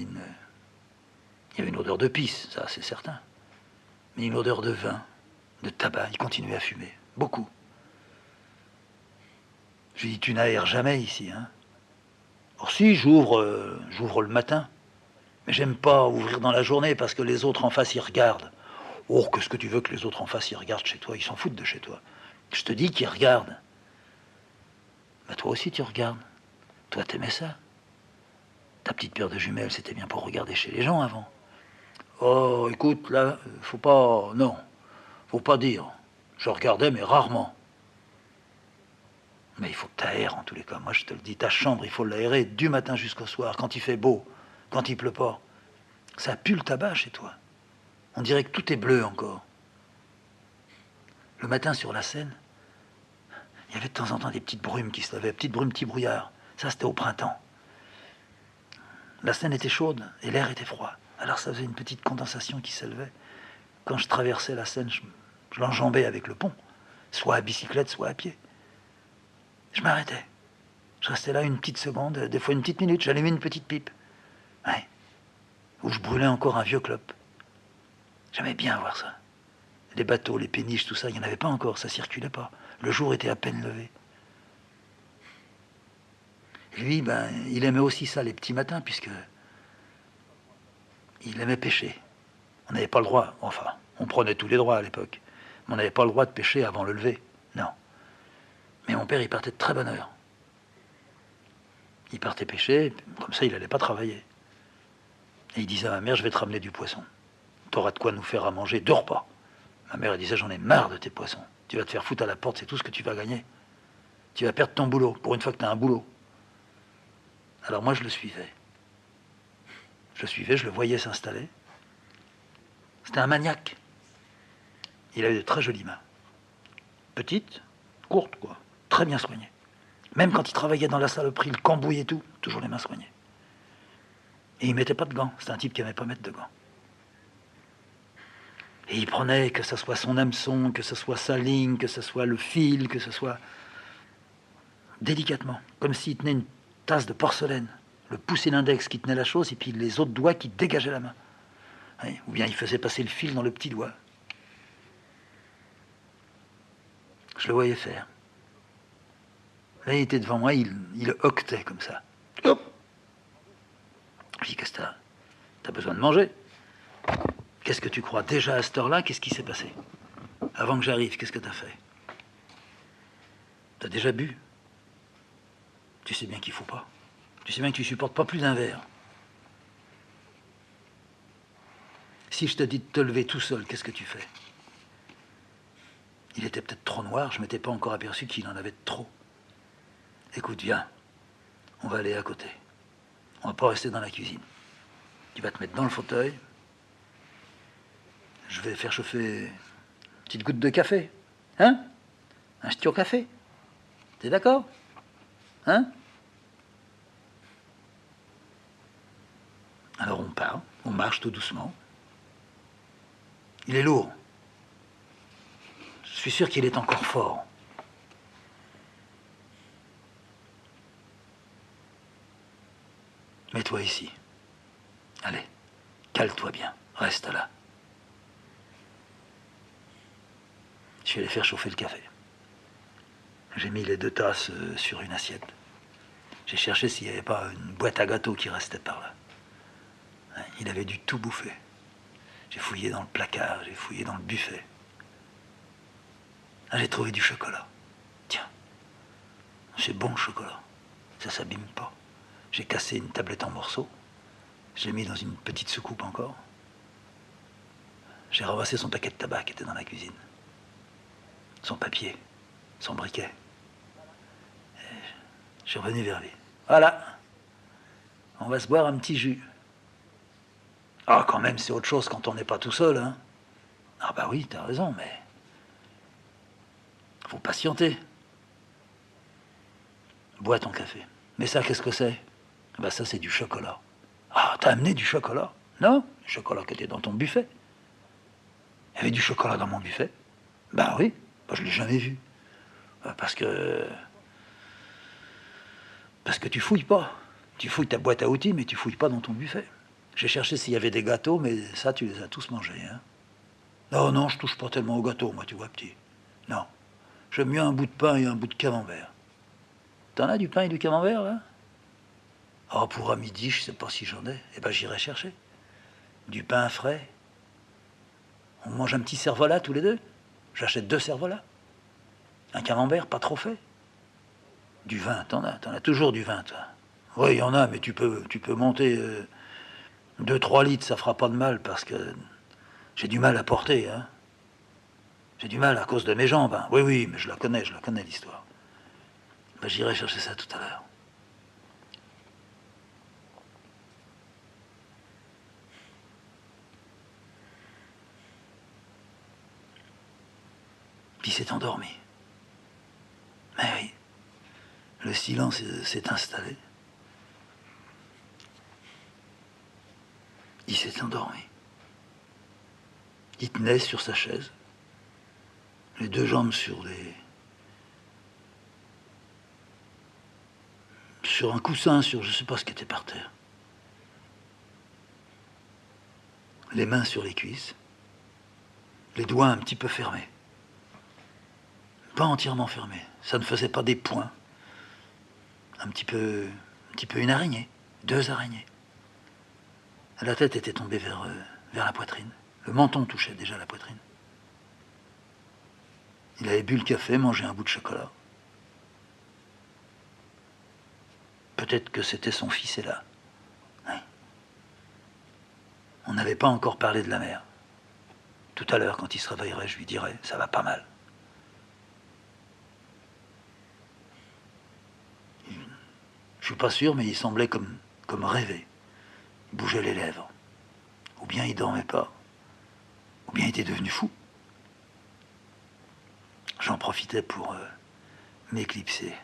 une odeur de pisse, ça c'est certain. Mais une odeur de vin, de tabac, il continuait à fumer. Beaucoup. Je lui dis, tu n'aères jamais ici, hein? Alors si, j'ouvre le matin, mais j'aime pas ouvrir dans la journée parce que les autres en face, ils regardent. Oh, qu'est-ce que tu veux que les autres en face, ils regardent chez toi? Ils s'en foutent de chez toi. Je te dis qu'ils regardent. Bah toi aussi, tu regardes. Toi, t'aimais ça. Ta petite paire de jumelles, c'était bien pour regarder chez les gens avant. Oh, écoute, là, faut pas... Non, faut pas dire. Je regardais, mais rarement. Mais il faut que t'aères, en tous les cas. Moi, je te le dis, ta chambre, il faut l'aérer du matin jusqu'au soir, quand il fait beau, quand il pleut pas. Ça pue le tabac chez toi. On dirait que tout est bleu encore. Le matin, sur la Seine, il y avait de temps en temps des petites brumes qui se levaient, petites brumes, petits brouillards. Ça, c'était au printemps. La Seine était chaude et l'air était froid. Alors ça faisait une petite condensation qui s'élevait. Quand je traversais la Seine, je l'enjambais avec le pont, soit à bicyclette, soit à pied. Je m'arrêtais. Je restais là une petite seconde, des fois une petite minute. J'allumais une petite pipe. Ouais. Où je brûlais encore un vieux clope. J'aimais bien voir ça. Les bateaux, les péniches, tout ça, il n'y en avait pas encore, ça circulait pas. Le jour était à peine levé. Et lui, ben, il aimait aussi ça, les petits matins, puisque il aimait pêcher. On n'avait pas le droit, enfin, on prenait tous les droits à l'époque, mais on n'avait pas le droit de pêcher avant le lever, non. Mais mon père, il partait de très bonne heure. Il partait pêcher, comme ça, il n'allait pas travailler. Et il disait à ma mère, je vais te ramener du poisson. Tu auras de quoi nous faire à manger 2 repas. Ma mère, elle disait, j'en ai marre de tes poissons. Tu vas te faire foutre à la porte, c'est tout ce que tu vas gagner. Tu vas perdre ton boulot, pour une fois que tu as un boulot. Alors moi, je le suivais. Je le voyais s'installer. C'était un maniaque. Il avait de très jolies mains. Petites, courtes, quoi. Très bien soignées. Même quand il travaillait dans la saloperie, le cambouis et tout, toujours les mains soignées. Et il mettait pas de gants. C'était un type qui n'aimait pas mettre de gants. Et il prenait, que ce soit son hameçon, que ce soit sa ligne, que ce soit le fil, que ce soit délicatement, comme s'il tenait une tasse de porcelaine. Le pouce et l'index qui tenaient la chose, et puis les autres doigts qui dégageaient la main. Oui, ou bien il faisait passer le fil dans le petit doigt. Je le voyais faire. Là, il était devant moi, il hoquetait comme ça. Hop. Je dis, qu'est-ce que t'as besoin de manger? Qu'est-ce que tu crois? Déjà à cette heure-là, qu'est-ce qui s'est passé? Avant que j'arrive, qu'est-ce que t'as fait? T'as déjà bu? Tu sais bien qu'il faut pas. Tu sais bien que tu supportes pas plus d'un verre. Si je te dis de te lever tout seul, qu'est-ce que tu fais? Il était peut-être trop noir, je m'étais pas encore aperçu qu'il en avait trop. Écoute, viens, on va aller à côté. On va pas rester dans la cuisine. Tu vas te mettre dans le fauteuil. Je vais faire chauffer une petite goutte de café. Hein? Un ch'ti au café. T'es d'accord? Hein? Alors on part, on marche tout doucement. Il est lourd. Je suis sûr qu'il est encore fort. Mets-toi ici. Allez, cale-toi bien. Reste là. Je vais aller faire chauffer le café. J'ai mis les 2 tasses sur une assiette. J'ai cherché s'il n'y avait pas une boîte à gâteaux qui restait par là. Il avait dû tout bouffer. J'ai fouillé dans le placard, j'ai fouillé dans le buffet. Ah, j'ai trouvé du chocolat. Tiens, c'est bon le chocolat. Ça s'abîme pas. J'ai cassé une tablette en morceaux. Je l'ai mis dans une petite soucoupe encore. J'ai ramassé son paquet de tabac qui était dans la cuisine. Son papier, son briquet. Et je suis revenu vers lui. Voilà, on va se boire un petit jus. Ah, quand même, c'est autre chose quand on n'est pas tout seul, hein. Ah bah oui, t'as raison, mais... faut patienter. Bois ton café. Mais ça, qu'est-ce que c'est? Bah ça, c'est du chocolat. Ah, t'as amené du chocolat? Non, le chocolat qui était dans ton buffet. Il y avait du chocolat dans mon buffet? Bah oui, bah, je l'ai jamais vu. Parce que tu fouilles pas. Tu fouilles ta boîte à outils, mais tu fouilles pas dans ton buffet. J'ai cherché s'il y avait des gâteaux, mais ça, tu les as tous mangés. Hein. Non, non, je touche pas tellement aux gâteaux, moi, tu vois, petit. Non. J'aime mieux un bout de pain et un bout de camembert. T'en as du pain et du camembert, là? Oh, pour à midi, je ne sais pas si j'en ai. Eh ben, j'irai chercher. Du pain frais. On mange un petit cervelas tous les deux. J'achète 2 cervelas. Un camembert pas trop fait. Du vin, t'en as toujours du vin, toi. Oui, il y en a, mais tu peux monter 2-3 litres, ça fera pas de mal, parce que j'ai du mal à porter, hein. J'ai du mal à cause de mes jambes, hein. Oui, oui, mais je la connais l'histoire. Ben, j'irai chercher ça tout à l'heure. Puis il s'est endormi. Mais oui, le silence s'est installé. Il s'est endormi. Il tenait sur sa chaise, les 2 jambes sur un coussin, sur je ne sais pas ce qui était par terre. Les mains sur les cuisses, les doigts un petit peu fermés. Pas entièrement fermés. Ça ne faisait pas des points. Un petit peu une araignée. 2 araignées. La tête était tombée vers la poitrine. Le menton touchait déjà la poitrine. Il avait bu le café, mangé un bout de chocolat. Peut-être que c'était son fils et là. Oui. On n'avait pas encore parlé de la mère. Tout à l'heure, quand il se réveillerait, je lui dirais, ça va pas mal. Je suis pas sûr, mais il semblait comme rêver. Il bougeait les lèvres. Ou bien il dormait pas. Ou bien il était devenu fou. J'en profitais pour m'éclipser.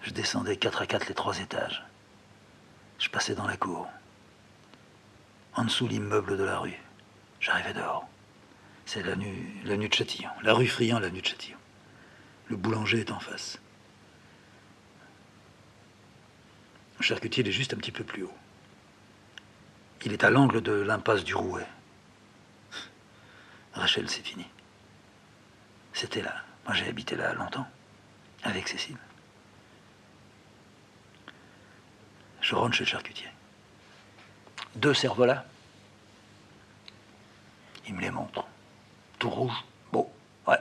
Je descendais 4 à 4 les 3 étages. Je passais dans la cour. En dessous l'immeuble de la rue. J'arrivais dehors. C'est l'avenue de Châtillon. La rue Friand, l'avenue de Châtillon. Le boulanger est en face. Le charcutier, il est juste un petit peu plus haut. Il est à l'angle de l'impasse du Rouet. Rachel, c'est fini. C'était là. Moi, j'ai habité là longtemps, avec Cécile. Je rentre chez le charcutier. 2 cervelas. Il me les montre. Tout rouge. Beau. Ouais.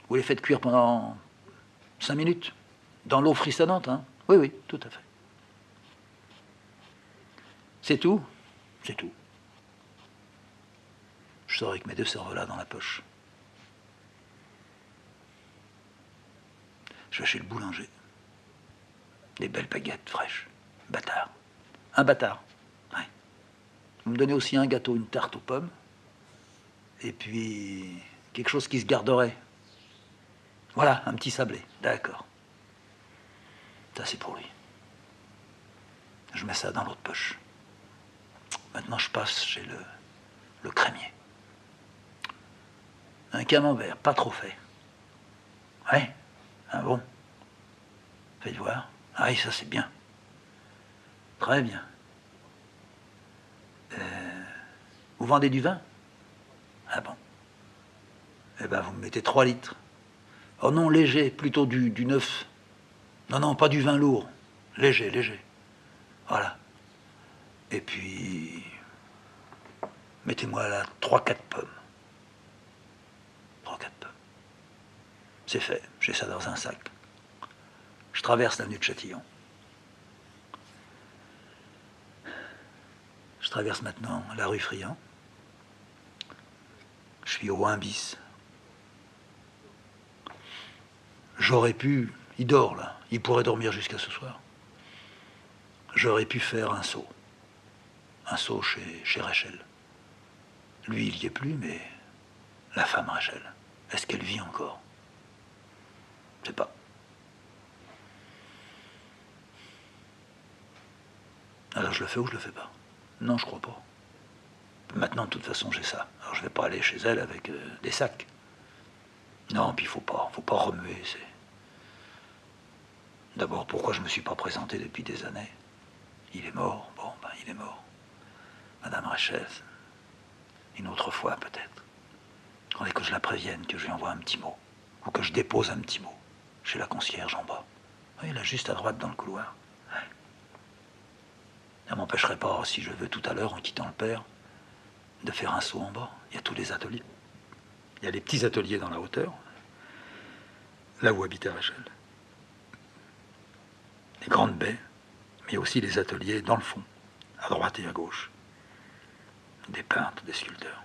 Vous les faites cuire pendant 5 minutes. Dans l'eau frissonnante, hein. Oui, oui, tout à fait. C'est tout? C'est tout. Je sors avec mes 2 cervelas dans la poche. Je vais chez le boulanger. Des belles baguettes fraîches. Bâtard. Un bâtard. Ouais. Vous me donnez aussi un gâteau, une tarte aux pommes. Et puis, quelque chose qui se garderait. Voilà, un petit sablé. D'accord. Ça, c'est pour lui. Je mets ça dans l'autre poche. Maintenant, je passe chez le crémier. Un camembert, pas trop fait. Ouais, un bon. Faites voir. Ah oui, ça, c'est bien. Très bien. Vous vendez du vin? Ah bon. Eh ben, vous me mettez 3 litres. Oh non, léger, plutôt du neuf. Non, non, pas du vin lourd. Léger, léger. Voilà. Et puis, mettez-moi là 3-4 pommes. 3-4 pommes. C'est fait, j'ai ça dans un sac. Je traverse l'avenue de Châtillon. Je traverse maintenant la rue Friand. Je suis au 1 bis. J'aurais pu... Il dort là, il pourrait dormir jusqu'à ce soir. J'aurais pu faire un saut. Un saut chez Rachel. Lui, il n'y est plus, mais la femme Rachel, est-ce qu'elle vit encore? Je sais pas. Alors je le fais ou je le fais pas? Non, je crois pas. Maintenant, de toute façon, j'ai ça. Alors je vais pas aller chez elle avec des sacs. Non, puis faut pas remuer. D'abord, pourquoi je me suis pas présenté depuis des années? Il est mort. Bon, ben il est mort. Madame Rachel, une autre fois peut-être. Il faudrait que je la prévienne, que je lui envoie un petit mot. Ou que je dépose un petit mot chez la concierge en bas. Oui, là, juste à droite dans le couloir. Ouais. Ça ne m'empêcherait pas, si je veux, tout à l'heure, en quittant le père, de faire un saut en bas. Il y a tous les ateliers. Il y a les petits ateliers dans la hauteur, là où habitait Rachel. Les grandes baies, mais aussi les ateliers dans le fond, à droite et à gauche. Des peintres, des sculpteurs.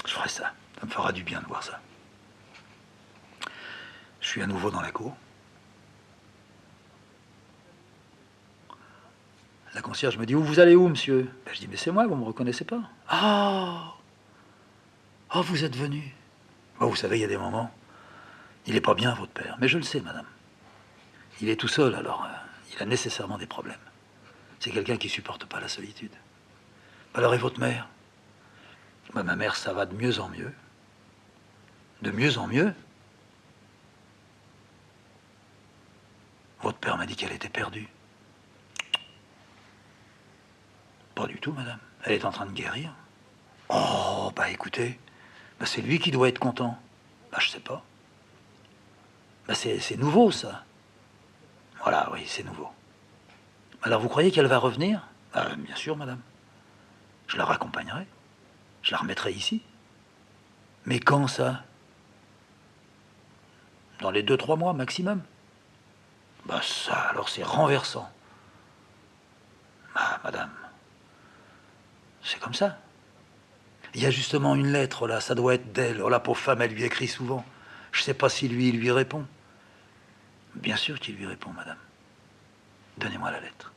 Je ferai ça. Ça me fera du bien de voir ça. Je suis à nouveau dans la cour. La concierge me dit « Vous allez où, monsieur ?» Je dis « Mais c'est moi, vous ne me reconnaissez pas. »« Ah, oh, vous êtes venu. » Bon, vous savez, il y a des moments, il n'est pas bien, votre père. Mais je le sais, madame. Il est tout seul, alors il a nécessairement des problèmes. C'est quelqu'un qui ne supporte pas la solitude. Alors, et votre mère? Ma mère, ça va de mieux en mieux. De mieux en mieux. Votre père m'a dit qu'elle était perdue. Pas du tout, madame. Elle est en train de guérir. Oh, bah écoutez, bah c'est lui qui doit être content. Bah je sais pas. Bah c'est nouveau, ça. Voilà, oui, c'est nouveau. Alors vous croyez qu'elle va revenir? Bien sûr, madame. Je la raccompagnerai. Je la remettrai ici. Mais quand ça? Dans les 2-3 mois maximum. Bah ça, alors c'est renversant. Ah, madame, c'est comme ça. Il y a justement une lettre, là, ça doit être d'elle. Oh, la pauvre femme, elle lui écrit souvent. Je ne sais pas si lui, il lui répond. Bien sûr qu'il lui répond, madame. Donnez-moi la lettre.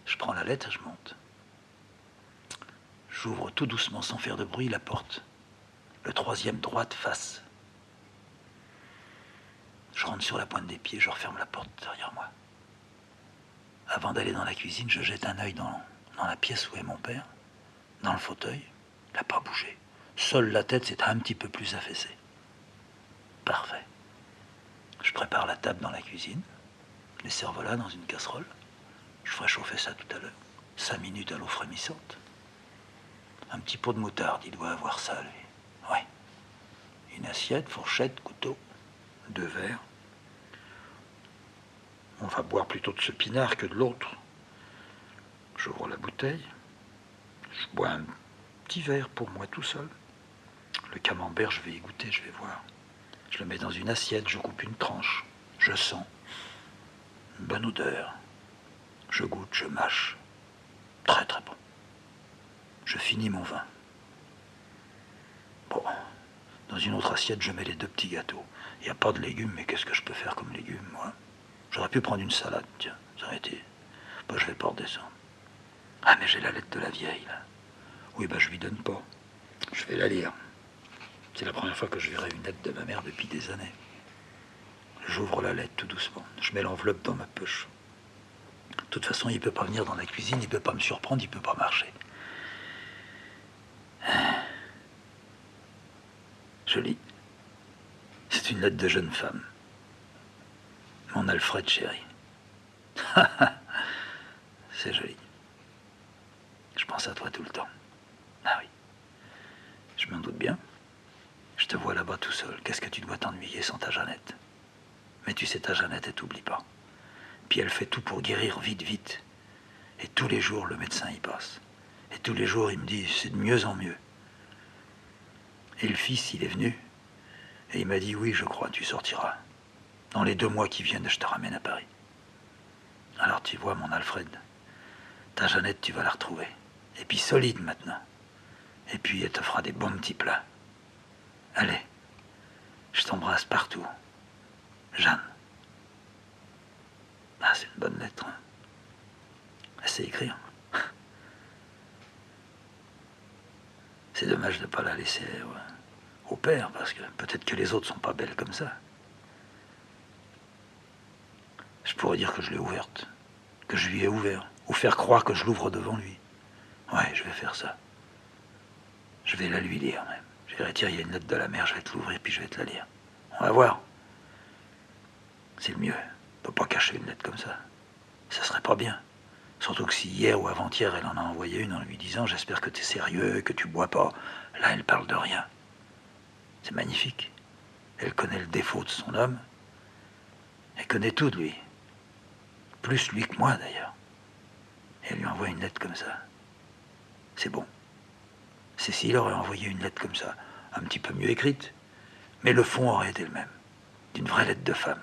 Je prends la lettre et je monte. J'ouvre tout doucement, sans faire de bruit, la porte. Le 3e droite face. Je rentre sur la pointe des pieds, je referme la porte derrière moi. Avant d'aller dans la cuisine, je jette un œil dans la pièce où est mon père, dans le fauteuil. Il n'a pas bougé. Seule la tête s'est un petit peu plus affaissée. Parfait. Je prépare la table dans la cuisine, les cervelas dans une casserole. Je ferai chauffer ça tout à l'heure. 5 minutes à l'eau frémissante. Un petit pot de moutarde, il doit avoir ça, lui. Oui. Une assiette, fourchette, couteau, 2 verres. On va boire plutôt de ce pinard que de l'autre. J'ouvre la bouteille. Je bois un petit verre pour moi tout seul. Le camembert, je vais y goûter, je vais voir. Je le mets dans une assiette, je coupe une tranche. Je sens. Une bonne odeur. Je goûte, je mâche. Très très bon. Je finis mon vin. Bon. Dans une autre assiette, je mets les 2 petits gâteaux. Il n'y a pas de légumes, mais qu'est-ce que je peux faire comme légumes, moi? J'aurais pu prendre une salade, tiens. Ça aurait été... Bah, je vais pas redescendre. Ah, mais j'ai la lettre de la vieille, là. Oui, bah, je lui donne pas. Je vais la lire. C'est la première fois que je verrai une lettre de ma mère depuis des années. J'ouvre la lettre tout doucement. Je mets l'enveloppe dans ma poche. De toute façon, il ne peut pas venir dans la cuisine, il ne peut pas me surprendre, il ne peut pas marcher. Je lis. C'est une lettre de jeune femme. Mon Alfred chéri. C'est joli. Je pense à toi tout le temps. Ah oui. Je m'en doute bien. Je te vois là-bas tout seul. Qu'est-ce que tu dois t'ennuyer sans ta Jeannette? Mais tu sais, ta Jeannette, elle t'oublie pas. Puis elle fait tout pour guérir vite, vite. Et tous les jours, le médecin y passe. Et tous les jours, il me dit, c'est de mieux en mieux. Et le fils, il est venu. Et il m'a dit, oui, je crois, tu sortiras. Dans les 2 mois qui viennent, je te ramène à Paris. Alors tu vois, mon Alfred, ta Jeannette, tu vas la retrouver. Et puis solide maintenant. Et puis elle te fera des bons petits plats. Allez, je t'embrasse partout. Jeanne. Ah, c'est une bonne lettre. Hein. Elle sait écrire. C'est dommage de ne pas la laisser au père, parce que peut-être que les autres sont pas belles comme ça. Je pourrais dire que je l'ai ouverte, que je lui ai ouvert, ou faire croire que je l'ouvre devant lui. Ouais, je vais faire ça. Je vais la lui lire même. Je vais dire, tiens, il y a une lettre de la mère, je vais te l'ouvrir, puis je vais te la lire. On va voir. C'est le mieux. On ne peut pas cacher une lettre comme ça. Ça serait pas bien. Surtout que si hier ou avant-hier, elle en a envoyé une en lui disant « J'espère que tu es sérieux, que tu bois pas ». Là, elle parle de rien. C'est magnifique. Elle connaît le défaut de son homme. Elle connaît tout de lui. Plus lui que moi, d'ailleurs. Et elle lui envoie une lettre comme ça. C'est bon. Cécile aurait envoyé une lettre comme ça, un petit peu mieux écrite, mais le fond aurait été le même. D'une vraie lettre de femme.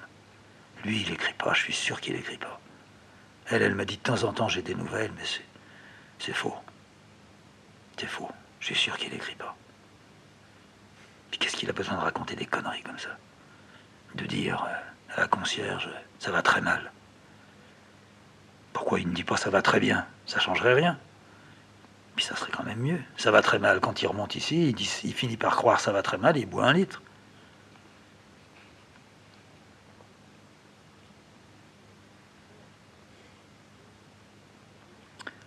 Lui, il écrit pas, je suis sûr qu'il écrit pas. Elle m'a dit de temps en temps j'ai des nouvelles, mais c'est faux. C'est faux. Je suis sûr qu'il écrit pas. Puis qu'est-ce qu'il a besoin de raconter des conneries comme ça? De dire à la concierge, ça va très mal. Pourquoi il ne dit pas ça va très bien? Ça changerait rien. Puis ça serait quand même mieux. Ça va très mal. Quand il remonte ici, il finit par croire ça va très mal et il boit 1 litre.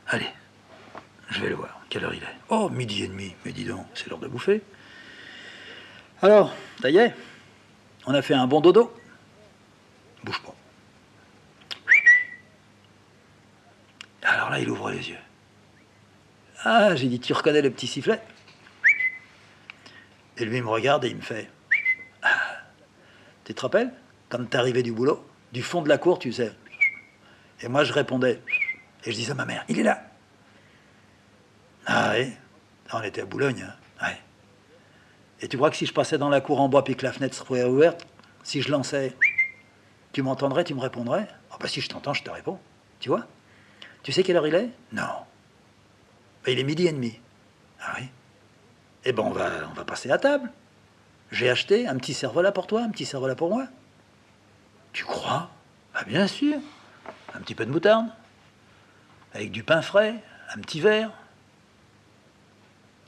Allez, je vais le voir. Quelle heure il est? Oh, 12h30. Mais dis donc, c'est l'heure de bouffer. Alors, ça y est, on a fait un bon dodo. Bouge pas. Alors là, il ouvre les yeux. Ah, j'ai dit, tu reconnais le petit sifflet? Et lui, il me regarde et il me fait... Ah, tu te rappelles? Quand t'es arrivé du boulot, du fond de la cour, tu sais. Et moi, je répondais. Et je disais à ma mère, il est là. Ah oui, on était à Boulogne. Hein. Ouais. Et tu crois que si je passais dans la cour en bois puis que la fenêtre serait ouverte, si je lançais, tu m'entendrais, tu me répondrais? Ah bah si je t'entends, je te réponds. Tu vois? Tu sais quelle heure il est? Non. Bah, il est 12h30. Ah oui. Eh ben on va passer à table. J'ai acheté un petit cervelas pour toi, un petit cervelas pour moi. Tu crois? Ah bien sûr. Un petit peu de moutarde, avec du pain frais, un petit verre,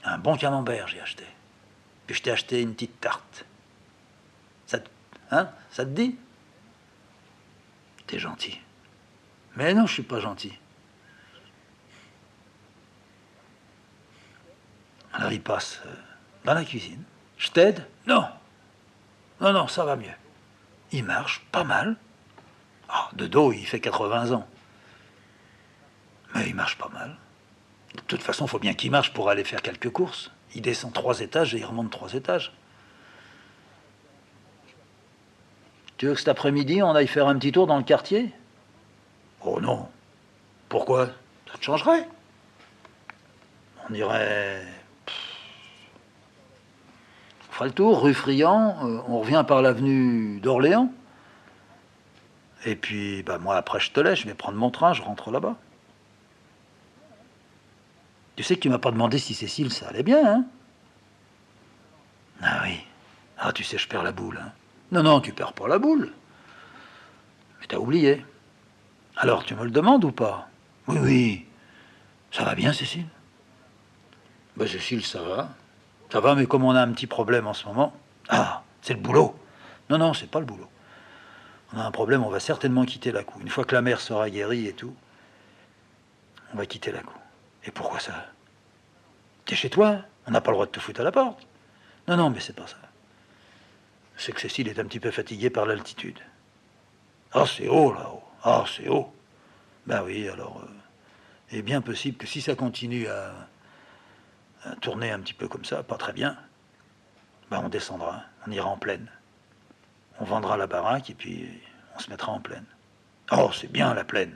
un bon camembert j'ai acheté. Puis je t'ai acheté une petite tarte. Ça te dit? T'es gentil. Mais non, je suis pas gentil. Alors il passe dans la cuisine. Je t'aide? Non. Non, non, ça va mieux. Il marche pas mal. Ah, de dos, il fait 80 ans. Mais il marche pas mal. De toute façon, il faut bien qu'il marche pour aller faire quelques courses. Il descend 3 étages et il remonte 3 étages. Tu veux que cet après-midi, on aille faire un petit tour dans le quartier? Oh non. Pourquoi? Ça te changerait? On irait... On fera le tour, rue Friand, on revient par l'avenue d'Orléans. Et puis, bah, moi, après, je te laisse, je vais prendre mon train, je rentre là-bas. Tu sais que tu m'as pas demandé si Cécile, ça allait bien, hein? Ah oui. Ah, tu sais, je perds la boule, hein? Non, non, tu perds pas la boule. Mais t'as oublié. Alors, tu me le demandes ou pas? Oui, oui. Ça va bien, Cécile? Ben, Cécile, ça va. Ça va, mais comme on a un petit problème en ce moment... Ah, c'est le boulot. Non, non, c'est pas le boulot. On a un problème, on va certainement quitter la cour. Une fois que la mère sera guérie et tout, on va quitter la cour. Et pourquoi ça? T'es chez toi? On n'a pas le droit de te foutre à la porte. Non, non, mais c'est pas ça. C'est que Cécile est un petit peu fatiguée par l'altitude. Ah, c'est haut, là-haut. Ah, c'est haut. Ben oui, alors... il est bien possible que si ça continue à tourner un petit peu comme ça, pas très bien, ben on descendra, on ira en plaine. On vendra la baraque et puis on se mettra en plaine. Oh, c'est bien la plaine.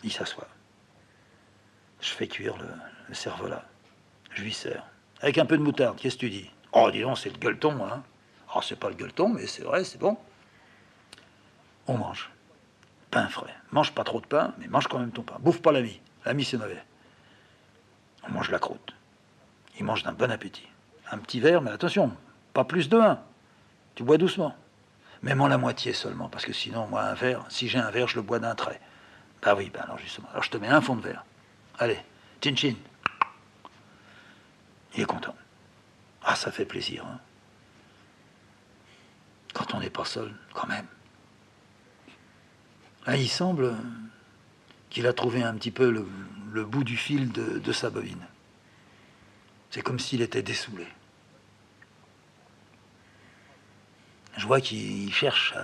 Il s'assoit. Je fais cuire le cervelas. Je lui sers. Avec un peu de moutarde, qu'est-ce que tu dis? Oh, dis donc, c'est le gueuleton, hein. Oh, c'est pas le gueuleton, mais c'est vrai, c'est bon. On mange. Pain frais. Mange pas trop de pain, mais mange quand même ton pain. Bouffe pas l'ami. L'ami, c'est mauvais. On mange la croûte. Il mange d'un bon appétit. Un petit verre, mais attention, pas plus de 1. Tu bois doucement. Même en la moitié seulement, parce que sinon, moi, un verre, si j'ai un verre, je le bois d'un trait. Bah oui, bah alors justement. Alors je te mets un fond de verre. Allez, chin chin. Il est content. Ah, ça fait plaisir, hein. Quand on n'est pas seul, quand même. Là, il semble qu'il a trouvé un petit peu le bout du fil de sa bobine. C'est comme s'il était dessoulé. Je vois qu'il cherche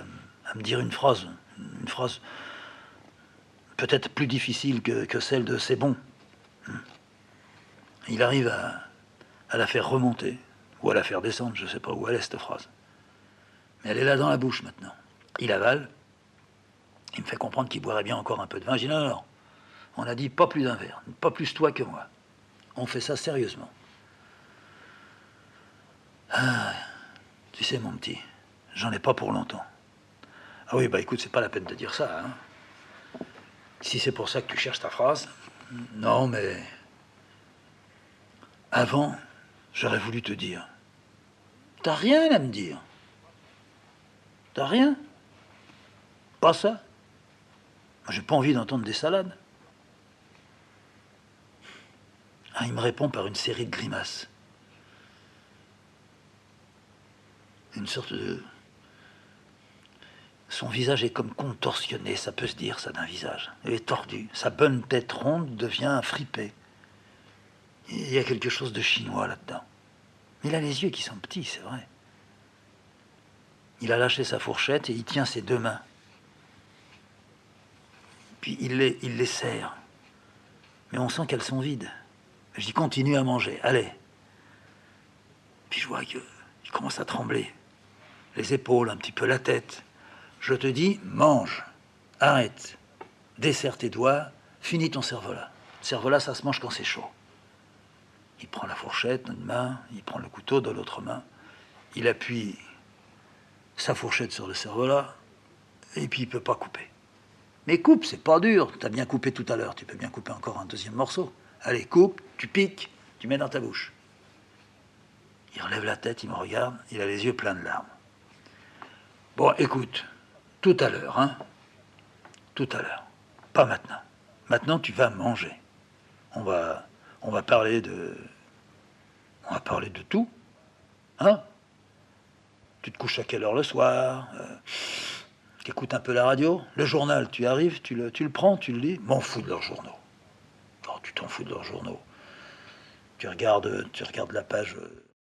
à me dire une phrase peut-être plus difficile que celle de c'est bon. Il arrive à la faire remonter, ou à la faire descendre, je ne sais pas où elle est cette phrase. Mais elle est là dans la bouche maintenant. Il avale. Il me fait comprendre qu'il boirait bien encore un peu de vin. Je dis non, non, non. On a dit pas plus d'un verre, pas plus toi que moi. On fait ça sérieusement. Ah, tu sais, mon petit, j'en ai pas pour longtemps. Ah oui, bah écoute, c'est pas la peine de dire ça. Hein. Si c'est pour ça que tu cherches ta phrase, non, mais avant, j'aurais voulu te dire. T'as rien à me dire. T'as rien. Pas ça. Moi, j'ai pas envie d'entendre des salades. Ah, il me répond par une série de grimaces. Une sorte de... Son visage est comme contorsionné, ça peut se dire, ça, d'un visage. Il est tordu. Sa bonne tête ronde devient fripée. Il y a quelque chose de chinois là-dedans. Il a les yeux qui sont petits, c'est vrai. Il a lâché sa fourchette et il tient ses deux mains. Puis il les serre. Mais on sent qu'elles sont vides. Je dis continue à manger, allez. Puis je vois qu'il commence à trembler. Les épaules, un petit peu la tête. Je te dis, mange, arrête, desserre tes doigts, finis ton cervelas. Le cervelas, ça se mange quand c'est chaud. Il prend la fourchette d'une main, il prend le couteau de l'autre main, il appuie sa fourchette sur le cervelas, et puis il peut pas couper. Mais coupe, c'est pas dur, t'as bien coupé tout à l'heure, tu peux bien couper encore un deuxième morceau. Allez, coupe, tu piques, tu mets dans ta bouche. Il relève la tête, il me regarde, il a les yeux pleins de larmes. Bon, écoute, tout à l'heure, hein, tout à l'heure, pas maintenant. Maintenant, tu vas manger. On va parler de tout, hein. Tu te couches à quelle heure le soir? Tu écoutes un peu la radio? Le journal, tu arrives, tu le prends, tu le lis? M'en fous de leurs journaux. Oh, tu t'en fous de leurs journaux. Tu regardes la page